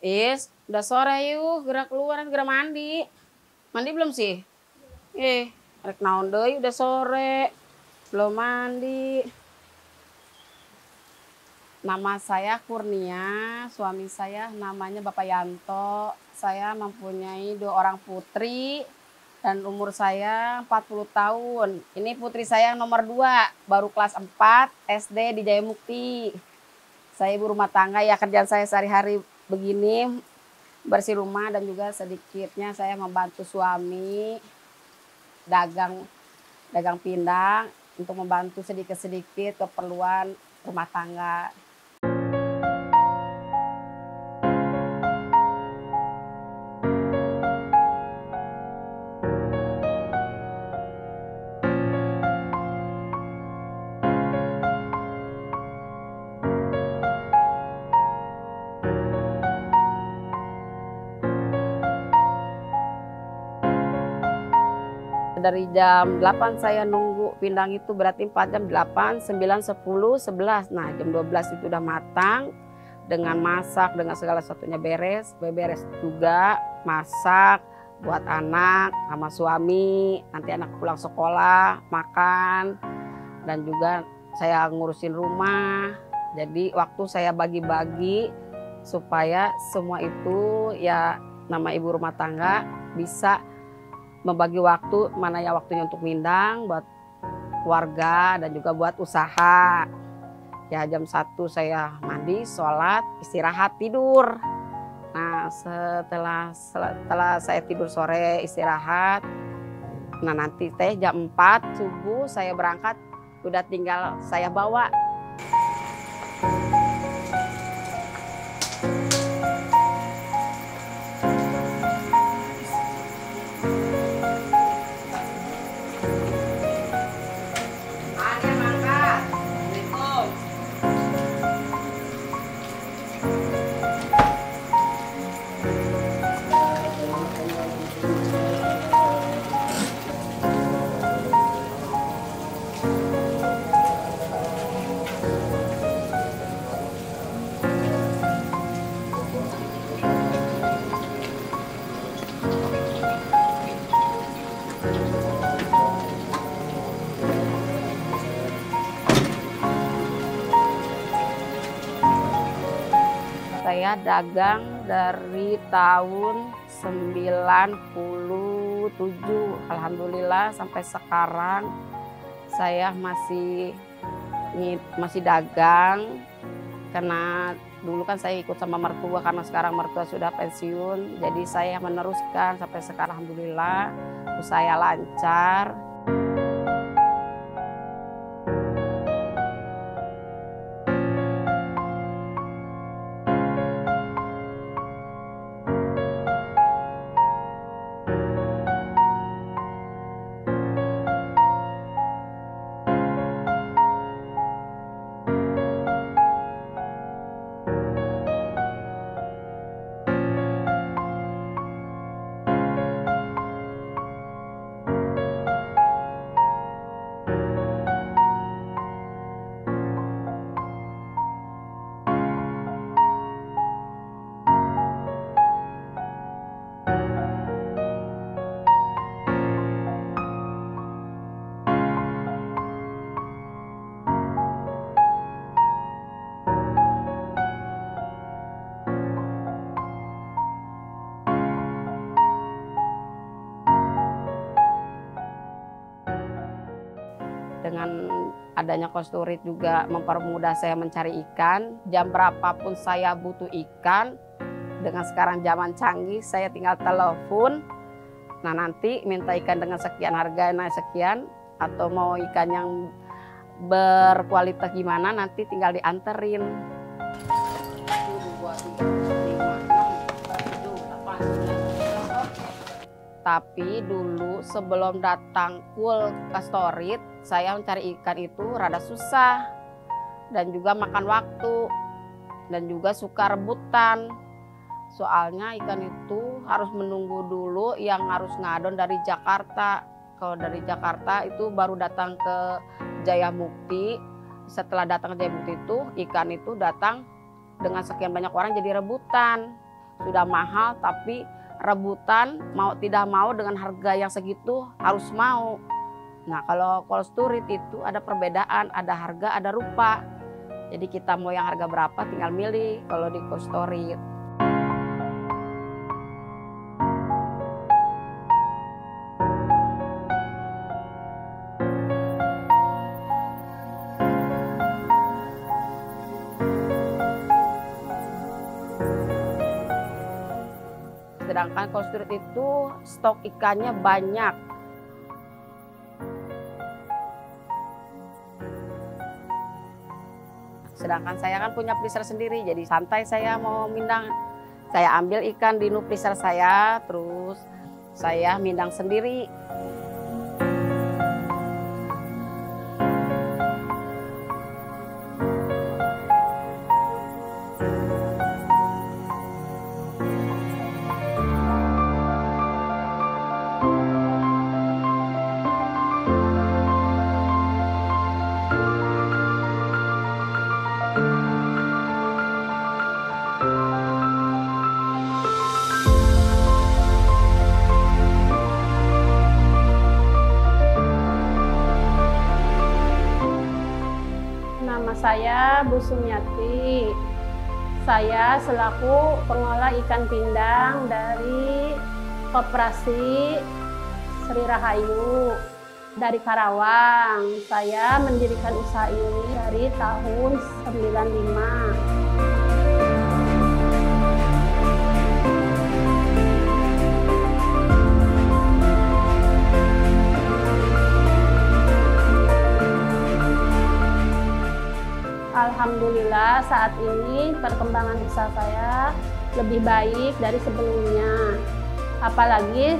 Udah sore yuk, gerak keluar, gerak mandi. Mandi belum sih? Rek naon deui udah sore. Belum mandi. Nama saya Kurnia, suami saya namanya Bapak Yanto. Saya mempunyai 2 orang putri dan umur saya 40 tahun. Ini putri saya yang nomor 2, baru kelas 4 SD di Jayamukti. Saya ibu rumah tangga, ya kerjaan saya sehari-hari begini, bersih rumah dan juga sedikitnya saya membantu suami dagang pindang untuk membantu sedikit-sedikit keperluan rumah tangga. Dari jam 8 saya nunggu pindang itu berarti 4 jam, 8, 9, 10, 11. Nah jam 12 itu udah matang dengan masak, dengan segala satunya beres juga masak buat anak sama suami. Nanti anak pulang sekolah, makan dan juga saya ngurusin rumah. Jadi waktu saya bagi-bagi supaya semua itu ya nama ibu rumah tangga bisa membagi waktu, mana ya waktunya untuk mindang, buat keluarga dan juga buat usaha. Ya jam 1 saya mandi, sholat, istirahat, tidur. Nah setelah saya tidur sore istirahat, nah nanti teh jam 4 subuh saya berangkat, udah tinggal saya bawa. Saya dagang dari tahun 97. Alhamdulillah sampai sekarang saya masih dagang. Karena dulu kan saya ikut sama mertua, karena sekarang mertua sudah pensiun. Jadi saya meneruskan sampai sekarang alhamdulillah usaha lancar. Dengan adanya Kosturit juga mempermudah saya mencari ikan. Jam berapapun saya butuh ikan, dengan sekarang zaman canggih saya tinggal telepon. Nah nanti minta ikan dengan sekian harga, nah sekian, atau mau ikan yang berkualitas gimana nanti tinggal dianterin. Tapi dulu sebelum datang Kosturit, saya mencari ikan itu rada susah dan juga makan waktu dan juga suka rebutan. Soalnya ikan itu harus menunggu dulu yang harus ngadon dari Jakarta. Kalau dari Jakarta itu baru datang ke Jayamukti. Setelah datang ke Jayamukti itu ikan itu datang dengan sekian banyak orang jadi rebutan. sudah mahal, tapi rebutan mau tidak mau dengan harga yang segitu harus mau. Nah kalau Cold Storage itu ada perbedaan, ada harga, ada rupa. Jadi kita mau yang harga berapa tinggal milih kalau di Cold Storage. Sedangkan Cold Storage itu stok ikannya banyak. Sedangkan saya kan punya freezer sendiri, jadi santai saya mau mindang. Saya ambil ikan di freezer saya, terus saya mindang sendiri. Saya Bu Sumiati. Saya selaku pengolah ikan pindang dari Koperasi Sri Rahayu dari Karawang. Saya mendirikan usaha ini dari tahun 95. Alhamdulillah saat ini perkembangan usaha saya lebih baik dari sebelumnya. Apalagi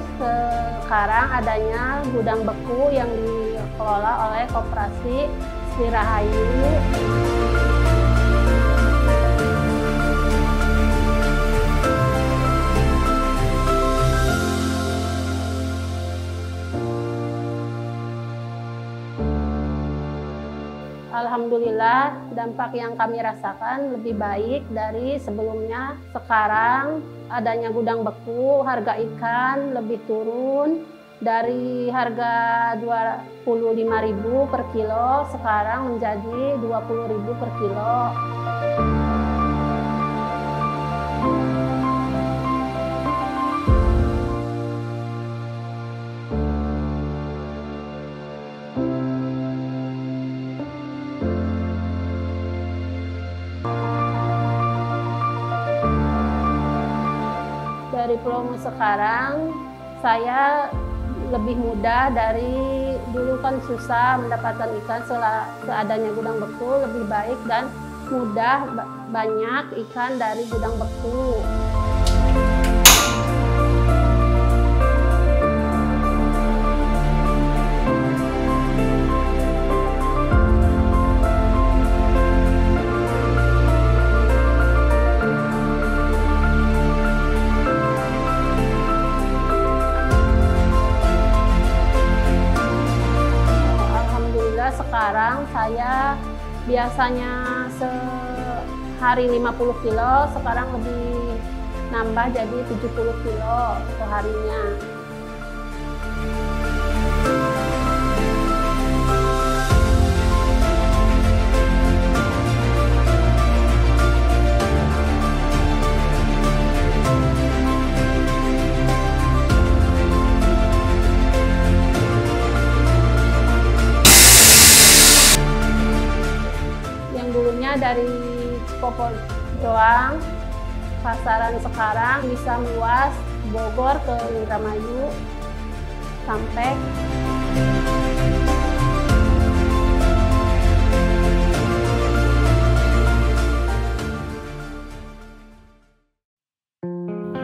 sekarang adanya gudang beku yang dikelola oleh Koperasi Sri Rahayu. Alhamdulillah dampak yang kami rasakan lebih baik dari sebelumnya. Sekarang adanya gudang beku, harga ikan lebih turun dari harga 25.000 per kilo sekarang menjadi 20.000 per kilo. Dari promo sekarang saya lebih mudah, dari dulu kan susah mendapatkan ikan. Seadanya gudang beku lebih baik dan mudah, banyak ikan dari gudang beku. Sekarang saya biasanya sehari 50 kilo, sekarang lebih nambah jadi 70 kilo seharinya. Dari Cikopo doang, pasaran sekarang bisa meluas Bogor ke Indramayu sampai.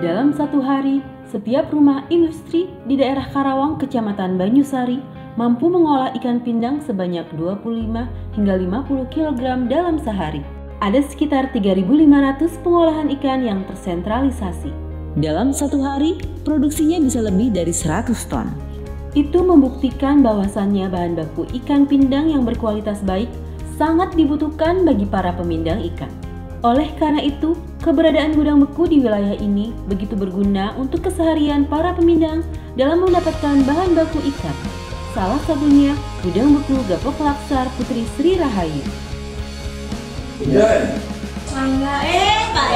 Dalam satu hari, setiap rumah industri di daerah Karawang, Kecamatan Banyusari, mampu mengolah ikan pindang sebanyak 25 hingga 50 kg dalam sehari. Ada sekitar 3.500 pengolahan ikan yang tersentralisasi. Dalam satu hari, produksinya bisa lebih dari 100 ton. Itu membuktikan bahwasannya bahan baku ikan pindang yang berkualitas baik sangat dibutuhkan bagi para pemindang ikan. Oleh karena itu, keberadaan gudang beku di wilayah ini begitu berguna untuk keseharian para pemindang dalam mendapatkan bahan baku ikan. Salah satunya gudang beku Gapok Laksar Putri Sri Rahayu. Mangga, Pak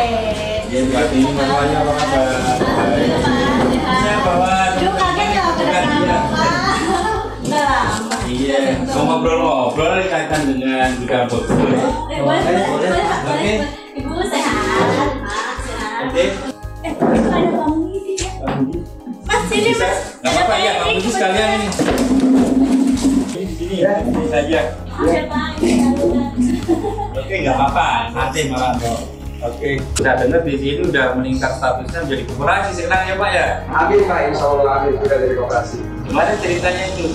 Ya, Pak ini namanya apa kabar? Saya bawa. Aduh, kaget ya kedatangan Bapak. Udah lama. Iya, mau ngobrol-ngobrol nih kaitan dengan gudang beku. Boleh, Pak. Boleh. Ibu sehat, Pak. Sehat. Oke. Itu ada Bang Budi ya. Mas, sini Mas. Nggak apa-apa ya, Bang Budi sekalian ini. Ini di sini, ini saja. Oke, Pak. Oke, nggak apa-apa, nanti malah kok. Oke, kita dengar di sini udah meningkat statusnya menjadi koperasi sekarang ya Pak ya? Amin Pak, insya Allah amin, sudah dari koperasi. Gimana ceritanya itu?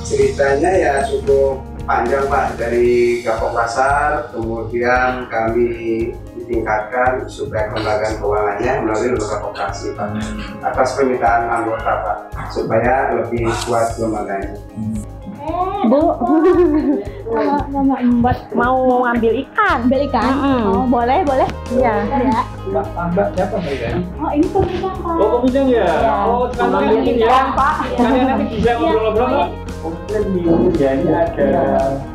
Ceritanya ya cukup panjang Pak, dari Gapok Laksar, kemudian kami ditingkatkan supaya kelembagaan keuangannya melalui lembaga koperasi Pak, atas permintaan anggota Pak, supaya lebih kuat lembaganya. Bu, Mama Mbak mau ngambil ikan. Ambil ikan? Oh, boleh. Iya. Mbak siapa Mbak ya? Oh, ini pemindang, Pak. Oh, pemindang ya? Iya. Oh, sekarang Ngambil ini ikan, ya? Pak. Kalian nanti bisa ngobrol-ngobrol Pak? Iya. Kemudian di ya, ini ada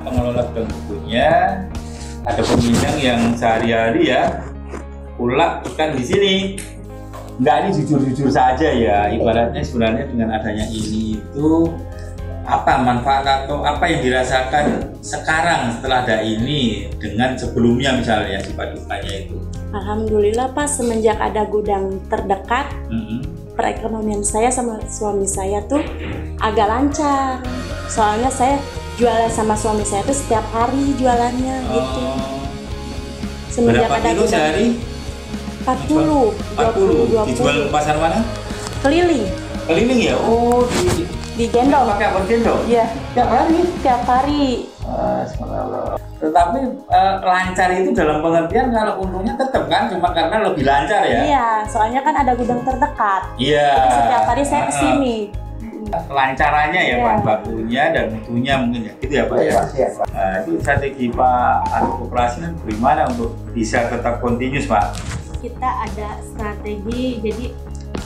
pengelola gudang bekunya, ada pemindang yang sehari-hari ya ulak ikan di sini. Enggak, ini jujur-jujur saja ya, ibaratnya sebenarnya dengan adanya ini itu apa manfaat atau apa yang dirasakan sekarang setelah ada ini dengan sebelumnya misalnya sifat dukanya itu? Alhamdulillah Pak, semenjak ada gudang terdekat, perekonomian saya sama suami saya tuh agak lancar. Soalnya saya jualan sama suami saya tuh setiap hari jualannya gitu. Semenjak Berapa ada kilo gudang sehari? 40, 40. Dijual ke pasar mana? keliling Keliling ya? Oh, di gendong. pakai akun gendong? Iya, Tiap hari? tiap hari. Subhanallah. Tetapi lancar itu dalam pengertian kalau untungnya tetap kan cuma karena lebih lancar ya? Iya, soalnya kan ada gudang terdekat. Iya. Jadi setiap hari saya kesini. Kelancarannya ya Iya. bahan bakunya dan mutunya mungkin ya gitu ya Pak ya? Nah, itu strategi Pak Koperasi kan bagaimana untuk bisa tetap continuous Pak? Kita ada strategi, jadi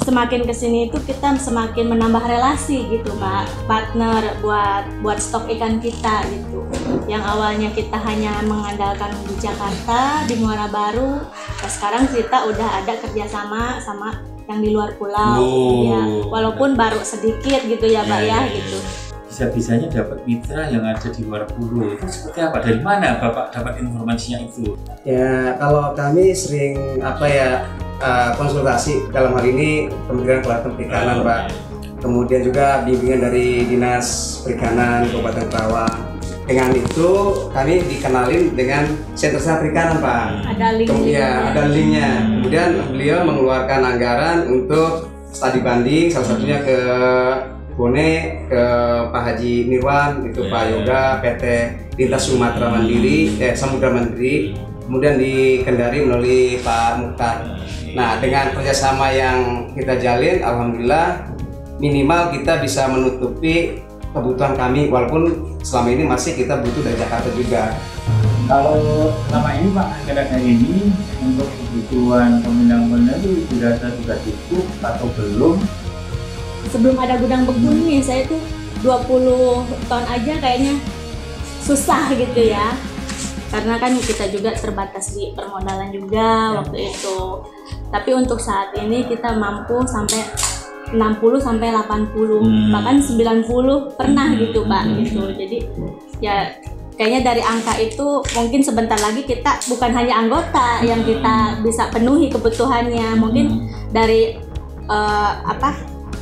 semakin kesini itu kita semakin menambah relasi gitu Pak, partner buat stok ikan kita gitu. Yang awalnya kita hanya mengandalkan di Jakarta, di Muara Baru, nah sekarang kita udah ada kerjasama sama yang di luar pulau. Ya, walaupun baru sedikit gitu ya Pak ya gitu. Bisa-bisanya dapat mitra yang ada di luar pulau itu seperti apa? Dari mana Bapak dapat informasinya itu? Ya kalau kami sering konsultasi dalam hal ini Kementerian Kelautan Perikanan Pak, kemudian juga bimbingan dari Dinas Perikanan Kabupaten Karawang. Dengan itu kami dikenalin dengan sentra perikanan Pak. Ada link. Kemudian ada linknya. Kemudian beliau mengeluarkan anggaran untuk studi banding, salah satunya ke Bone, ke Pak Haji Nirwan, itu Pak Yoga, PT Lintas Sumatera Mandiri, Samudra Mandiri, kemudian di Kendari melalui Pak Mukhtar. Nah, dengan kerjasama yang kita jalin, alhamdulillah minimal kita bisa menutupi kebutuhan kami, walaupun selama ini masih kita butuh dari Jakarta juga. Kalau selama ini Pak, anggaran ini untuk kebutuhan pemindang-pemindang itu dirasa sudah cukup atau belum? Sebelum ada gudang beku nih, saya tuh 20 ton aja kayaknya susah gitu ya. Karena kan kita juga terbatas di permodalan juga waktu itu. Tapi untuk saat ini kita mampu sampai 60 sampai 80, bahkan 90 pernah gitu Pak gitu. Jadi ya kayaknya dari angka itu mungkin sebentar lagi kita bukan hanya anggota yang kita bisa penuhi kebutuhannya, mungkin dari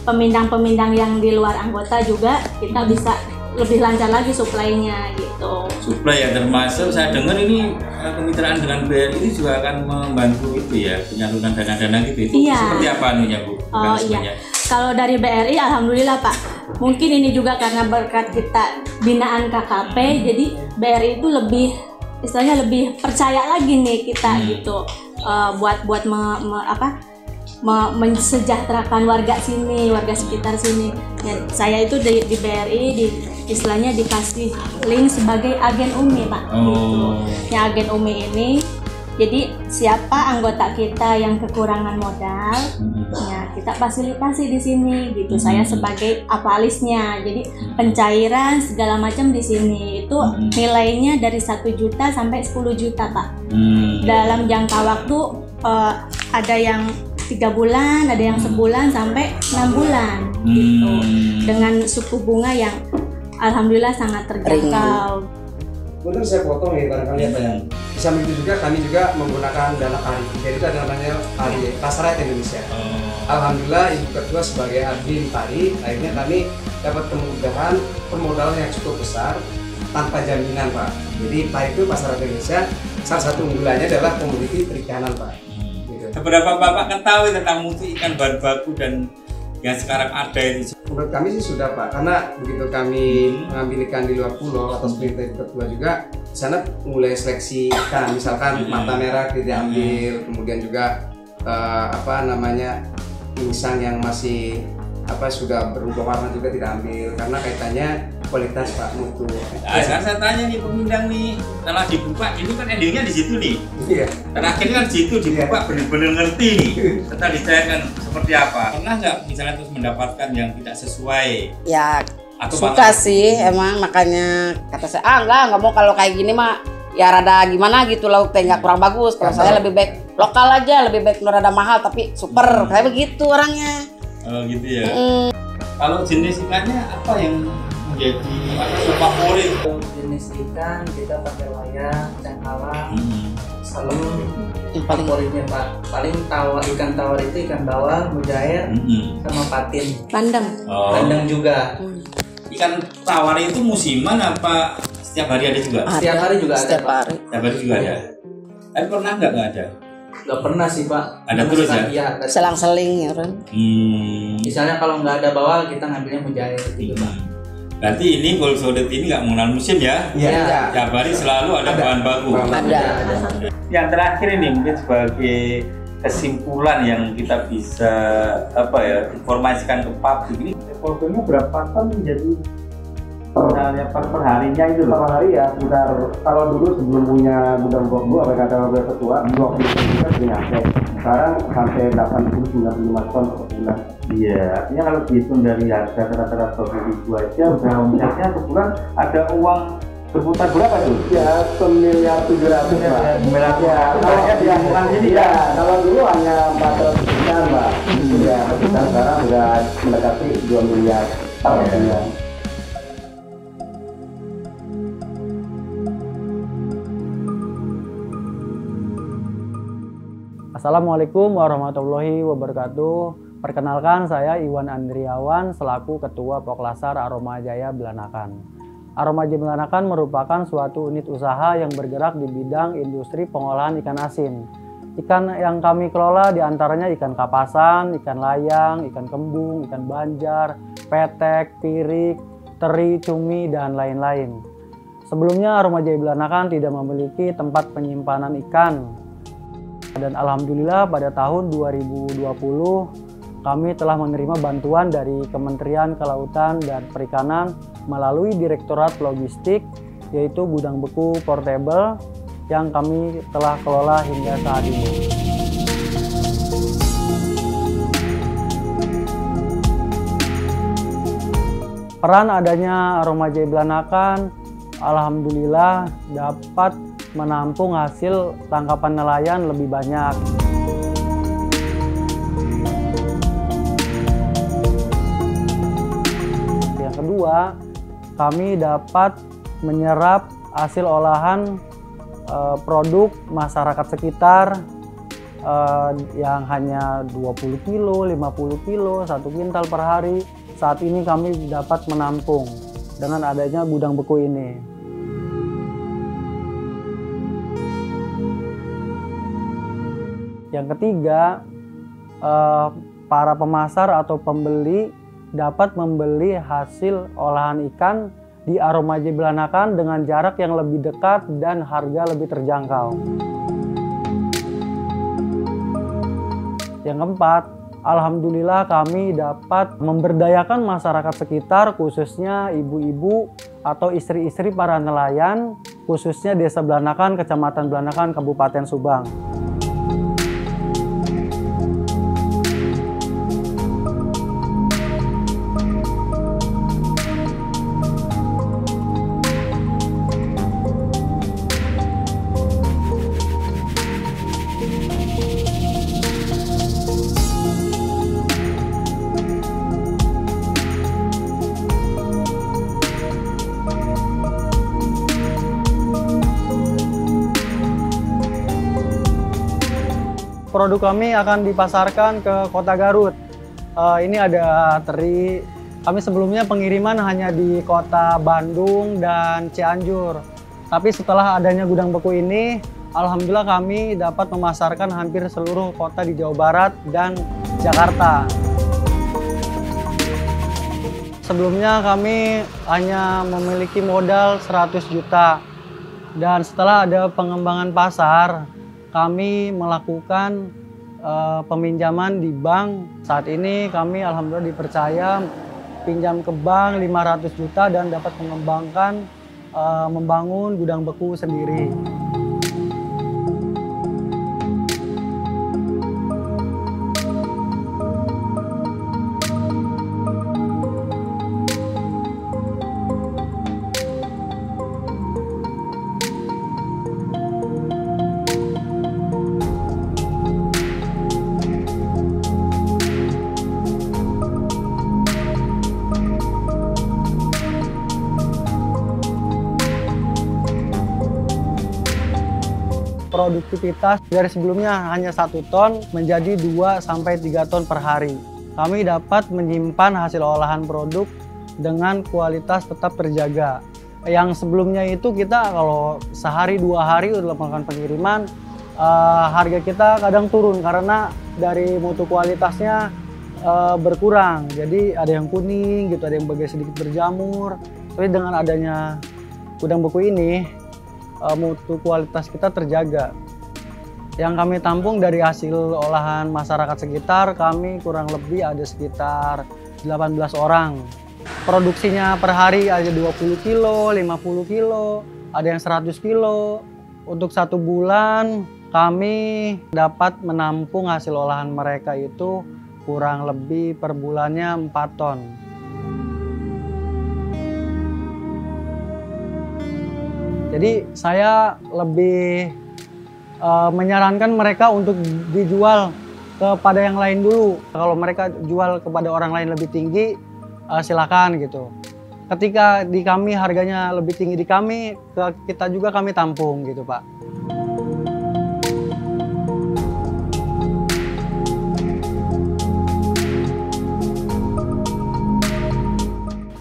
pemindang-pemindang yang di luar anggota juga kita bisa lebih lancar lagi suplainya gitu. Suplai ya, termasuk saya dengar ini kemitraan dengan BRI ini juga akan membantu itu ya, penyaluran dana-dana gitu. Itu Iya. seperti apa anunya Bu? Oh iya. Kalau dari BRI alhamdulillah Pak. Mungkin ini juga karena berkat kita binaan KKP, jadi BRI itu lebih istilahnya lebih percaya lagi nih kita gitu. Buat mensejahterakan warga sini, warga sekitar sini. Ya, saya itu di BRI istilahnya dikasih link sebagai agen UMI Pak. Gitu. Ya agen UMI ini Jadi siapa anggota kita yang kekurangan modal, ya kita fasilitasi di sini gitu. Saya sebagai apalisnya, jadi pencairan segala macam di sini itu nilainya dari 1 juta sampai 10 juta Pak. Dalam jangka waktu ada yang 3 bulan, ada yang sebulan sampai 6 bulan gitu. Dengan suku bunga yang alhamdulillah sangat terjangkau. Mungkin saya potong nih barangkali apa ya. Di samping itu juga kami juga menggunakan dana PARI. Jadi itu ada namanya PARI, Pasar Rakyat Indonesia. Alhamdulillah Ibu Ketua sebagai admin PARI, akhirnya kami dapat kemudahan permodalan yang cukup besar tanpa jaminan Pak. Jadi PARI itu Pasar Rakyat Indonesia, salah satu unggulannya adalah komoditi perikanan Pak. Gitu. Seberapa Bapak ketahui tentang mutu ikan bahan baku dan yang sekarang ada itu? Menurut kami sih sudah Pak, karena begitu kami mengambil ikan di luar pulau atau perintah Ibu Ketua juga, di sana mulai seleksi ikan, misalkan mata merah tidak ambil, kemudian juga insang yang masih sudah berubah warna juga tidak ambil, karena kaitannya kualitas Pak, mutu. Nah, sekarang saya tanya nih pemindang nih, setelah dibuka ini kan endingnya di situ nih. Iya. Terakhir kan di situ dibuka benar-benar ngerti nih. Setelah dicairkan seperti apa? Pernah nggak misalnya terus mendapatkan yang tidak sesuai? Ya Atau suka sih emang, makanya kata saya nggak mau kalau kayak gini mah ya rada gimana gitu lauknya nggak kurang bagus. Kalau saya lebih baik lokal aja, lebih baik rada mahal tapi super kayak begitu orangnya. Oh gitu ya. Kalau jenis ikannya apa yang menjadi favorit? Jenis ikan kita pakai layang, cakalang, salem. Yang paling favoritnya Pak, paling ikan tawar itu ikan bawal, mujair, sama patin. Bandeng. Bandeng juga. Ikan tawar itu musiman apa setiap hari ada juga? Setiap hari juga ada. Setiap hari. Setiap hari juga ada. Tapi pernah nggak ada? Nggak pernah sih Pak. Ada terus ya? Iya. Selang-seling ya kan. Misalnya kalau nggak ada bawal kita ngambilnya mujair gitu Pak. Berarti ini Gold Sodet ini nggak mengenal musim ya? Iya. Tiap hari selalu ada bahan baku. Ada. Yang terakhir ini mungkin sebagai kesimpulan yang kita bisa informasikan ke publik ini, volumenya berapa ton menjadi misalnya per harinya itu loh? Per hari ya sekitar, kalau dulu sebelum punya gudang bambu apa kata Wakil Ketua 20 juta sudah nyampe. Sekarang sampai 80-95 ton per bulan. Iya, artinya kalau dihitung dari harga rata-rata 20.000 aja udah omsetnya sebulan ada uang berputar berapa tuh? Ya, 1.700.000.000 Pak. Ya, kalau yang bukan ini ya. Kalau dulu hanya 400 juta Pak. Ya, kita sekarang sudah mendekati 2 miliar per bulan. Assalamualaikum warahmatullahi wabarakatuh. Perkenalkan, saya Iwan Andriawan selaku Ketua Poklasar Aroma Jaya Belanakan. Aroma Jaya Belanakan merupakan suatu unit usaha yang bergerak di bidang industri pengolahan ikan asin. Ikan yang kami kelola diantaranya ikan kapasan, ikan layang, ikan kembung, ikan banjar, petek, pirik, teri, cumi, dan lain-lain. Sebelumnya Aroma Jaya Belanakan tidak memiliki tempat penyimpanan ikan. Dan alhamdulillah pada tahun 2020 kami telah menerima bantuan dari Kementerian Kelautan dan Perikanan melalui Direktorat Logistik, yaitu gudang beku portable yang kami telah kelola hingga saat ini. Peran adanya Aroma Jaya Belanakan alhamdulillah dapat menampung hasil tangkapan nelayan lebih banyak. Yang kedua, kami dapat menyerap hasil olahan produk masyarakat sekitar yang hanya 20 kilo, 50 kilo, 1 kintal per hari. Saat ini kami dapat menampung dengan adanya gudang beku ini. Yang ketiga, para pemasar atau pembeli dapat membeli hasil olahan ikan di Aroma Jaya Belanakan dengan jarak yang lebih dekat dan harga lebih terjangkau. Yang keempat, alhamdulillah kami dapat memberdayakan masyarakat sekitar, khususnya ibu-ibu atau istri-istri para nelayan khususnya Desa Belanakan, Kecamatan Belanakan, Kabupaten Subang. Produk kami akan dipasarkan ke Kota Garut. Ini ada teri. Kami sebelumnya pengiriman hanya di Kota Bandung dan Cianjur. Tapi setelah adanya gudang beku ini, alhamdulillah kami dapat memasarkan hampir seluruh kota di Jawa Barat dan Jakarta. Sebelumnya kami hanya memiliki modal 100 juta. Dan setelah ada pengembangan pasar, kami melakukan peminjaman di bank. Saat ini kami alhamdulillah dipercaya pinjam ke bank 500 juta dan dapat mengembangkan membangun gudang beku sendiri. Produktivitas dari sebelumnya hanya 1 ton menjadi 2-3 ton per hari. Kami dapat menyimpan hasil olahan produk dengan kualitas tetap terjaga. Yang sebelumnya itu kita kalau sehari 2 hari udah melakukan pengiriman, harga kita kadang turun karena dari mutu kualitasnya berkurang. Jadi ada yang kuning gitu, ada yang bagian sedikit berjamur. Tapi dengan adanya gudang beku ini, mutu kualitas kita terjaga. Yang kami tampung dari hasil olahan masyarakat sekitar, kami kurang lebih ada sekitar 18 orang. Produksinya per hari ada 20 kilo, 50 kilo, ada yang 100 kilo. Untuk 1 bulan kami dapat menampung hasil olahan mereka itu kurang lebih per bulannya 4 ton. Jadi saya lebih menyarankan mereka untuk dijual kepada yang lain dulu. Kalau mereka jual kepada orang lain lebih tinggi, silakan gitu. Ketika di kami harganya lebih tinggi di kami, kita juga kami tampung gitu Pak.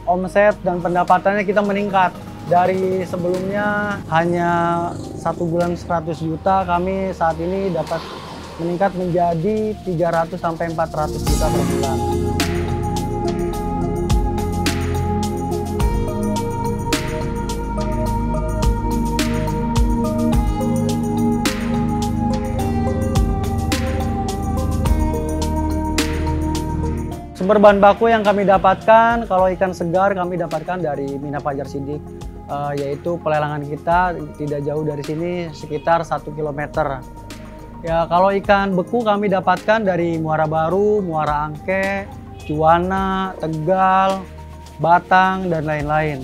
Omset dan pendapatannya kita meningkat. Dari sebelumnya hanya 1 bulan 100 juta, kami saat ini dapat meningkat menjadi 300-400 juta per bulan. Sumber bahan baku yang kami dapatkan, kalau ikan segar kami dapatkan dari Mina Fajar Sidik. Yaitu pelelangan kita tidak jauh dari sini sekitar 1 km. Ya, kalau ikan beku kami dapatkan dari Muara Baru, Muara Angke, Juwana, Tegal, Batang, dan lain-lain.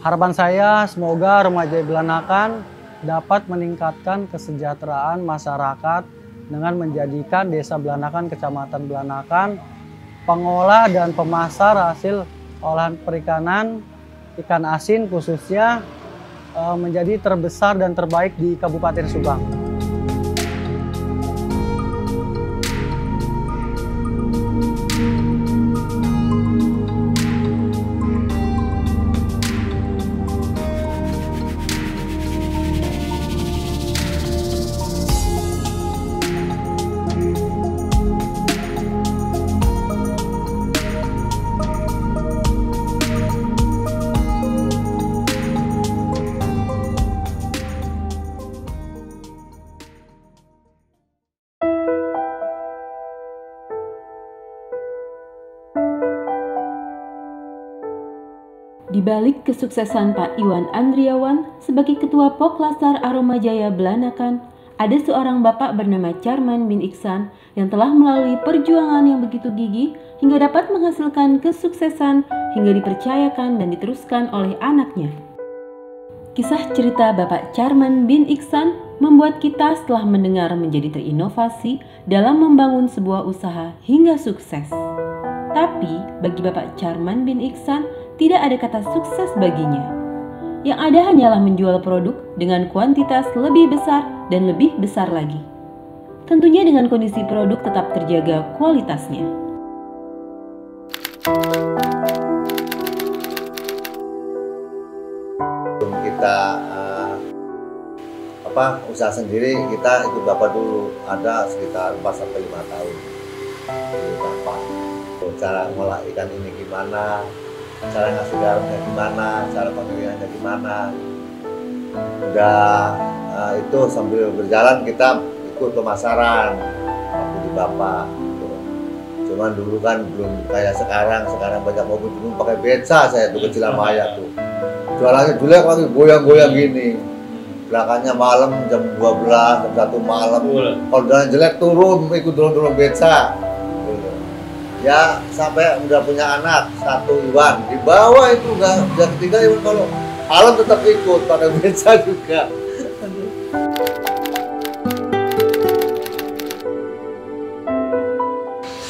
Harapan saya semoga Aromajaya Belanakan dapat meningkatkan kesejahteraan masyarakat dengan menjadikan Desa Belanakan, Kecamatan Belanakan, pengolah dan pemasar hasil olahan perikanan, ikan asin khususnya, menjadi terbesar dan terbaik di Kabupaten Subang. balik kesuksesan Pak Iwan Andriawan sebagai Ketua Poklasar Aroma Jaya Belanakan, ada seorang bapak bernama Charman bin Iksan yang telah melalui perjuangan yang begitu gigih hingga dapat menghasilkan kesuksesan hingga dipercayakan dan diteruskan oleh anaknya. Kisah cerita Bapak Charman bin Iksan membuat kita setelah mendengar menjadi terinovasi dalam membangun sebuah usaha hingga sukses. Tapi bagi Bapak Charman bin Iksan tidak ada kata sukses baginya. Yang ada hanyalah menjual produk dengan kuantitas lebih besar dan lebih besar lagi. Tentunya dengan kondisi produk tetap terjaga kualitasnya. Kita usaha sendiri, kita ikut bapak dulu ada sekitar 4-5 tahun di bapak. Cara ngolah ikan ini gimana, cara ngasih garamnya gimana, cara pengirimannya gimana. Udah itu sambil berjalan kita ikut pemasaran waktu di bapak. Cuman dulu kan belum kayak sekarang banyak mobil dulu pakai beca saya tuh kecil Maya tuh. Jualannya jelek lagi, goyang-goyang gini. Belakangnya malam jam 12, jam 1 malam. Kalau jalan jelek turun, ikut turun beca. Ya sampai udah punya anak satu Iwan, di bawah itu udah ketiga Iwan, kalau malam tetap ikut pakai beca juga.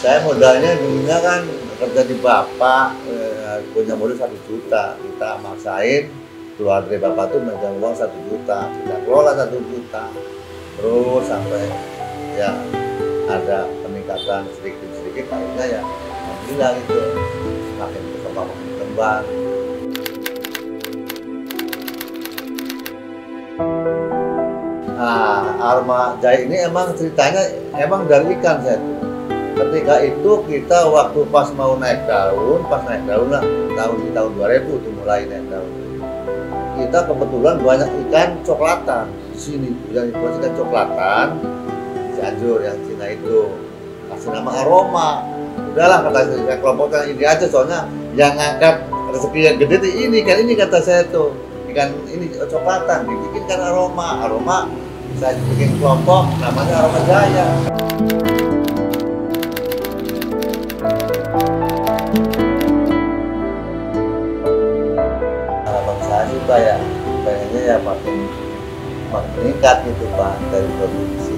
Saya modalnya dulunya kan kerja di bapak, punya modal 1 juta, kita maksain keluar dari bapak tuh megang uang 1 juta, kita kelola 1 juta, terus sampai ya ada peningkatan sedikit akhirnya ya alhamdulillah gitu, makin berkembang. Nah, Aroma Jaya ini emang ceritanya emang dari ikan saya tuh. Ketika itu kita waktu pas mau naik daun lah, tahun 2000 tuh mulai naik daun. Kita kebetulan banyak ikan coklatan di sini, yang ikan coklatan, Cianjur yang Cina itu, kasih nama Aroma. Udahlah kata saya, kelompoknya ini aja, soalnya yang ngangkat rezeki yang gede itu ini kata saya tuh, ikan ini coklatan, dibikinkan Aroma, saya bikin kelompok namanya Aroma Jaya. Harapan saya sih Pak ya, pengennya ya makin meningkat gitu Pak, dari produksi,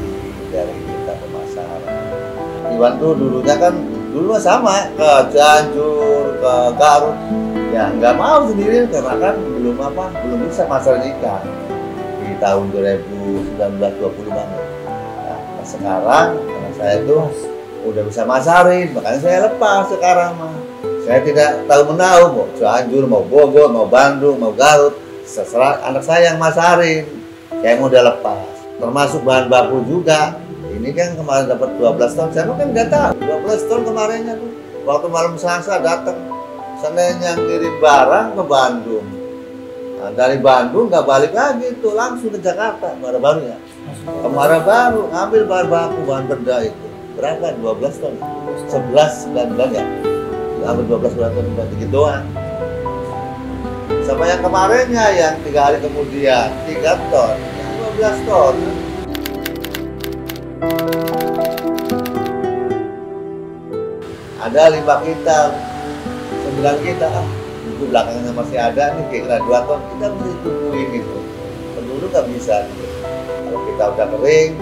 dari kita pemasaran. Iwan tuh dulunya kan sama ke Cianjur, ke Garut, ya nggak mau sendiri karena kan belum bisa masarin ikan di tahun 2019-20 banget. Nah, sekarang karena saya tuh udah bisa masarin, makanya saya lepas sekarang mah. Saya tidak tahu menahu mau Cianjur, mau Bogor, mau Bandung, mau Garut, seserah anak saya yang masarin. Saya mau udah lepas, termasuk bahan baku juga. Ini kan kemarin dapat 12 ton, saya kan nggak tahu 12 ton kemarinnya tuh. Waktu malam Selasa datang, Senin yang kirim barang ke Bandung. Nah, dari Bandung nggak balik lagi tuh, langsung ke Jakarta, baru ya. Kemarin baru ngambil bahan baku, bahan benda itu. Berapa? 12 ton? 11-9 ya? Ambil 12 ton dikit doang. Sama yang kemarinnya yang 3 hari kemudian 3 ton, yang 12 ton. Ada 5 kita, 9 kita, itu belakangnya masih ada nih, kira 2 ton, kita mesti tungguin itu. Penduduk nggak bisa. Kalau kita udah kering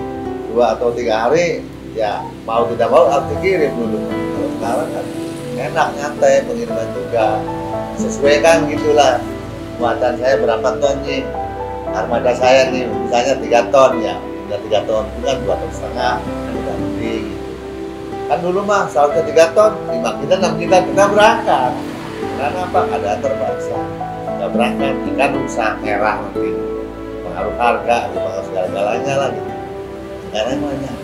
2 atau 3 hari, ya mau tidak mau harus dikirim dulu. Kalau sekarang kan enak, nyantai, pengiriman juga sesuaikan gitulah. Muatan saya berapa ton nih, armada saya nih misalnya 3 ton ya, udah 3 ton itu kan 2,5 ton kan udah mending gitu. Kan dulu mah seharusnya 3 ton, 5 kita 6 kita berangkat. Karena apa? Ada terpaksa nggak berangkat, ikan rusak, merah nanti, pengaruh harga, pengaruh segala-galanya lah gitu. Sekarang banyak.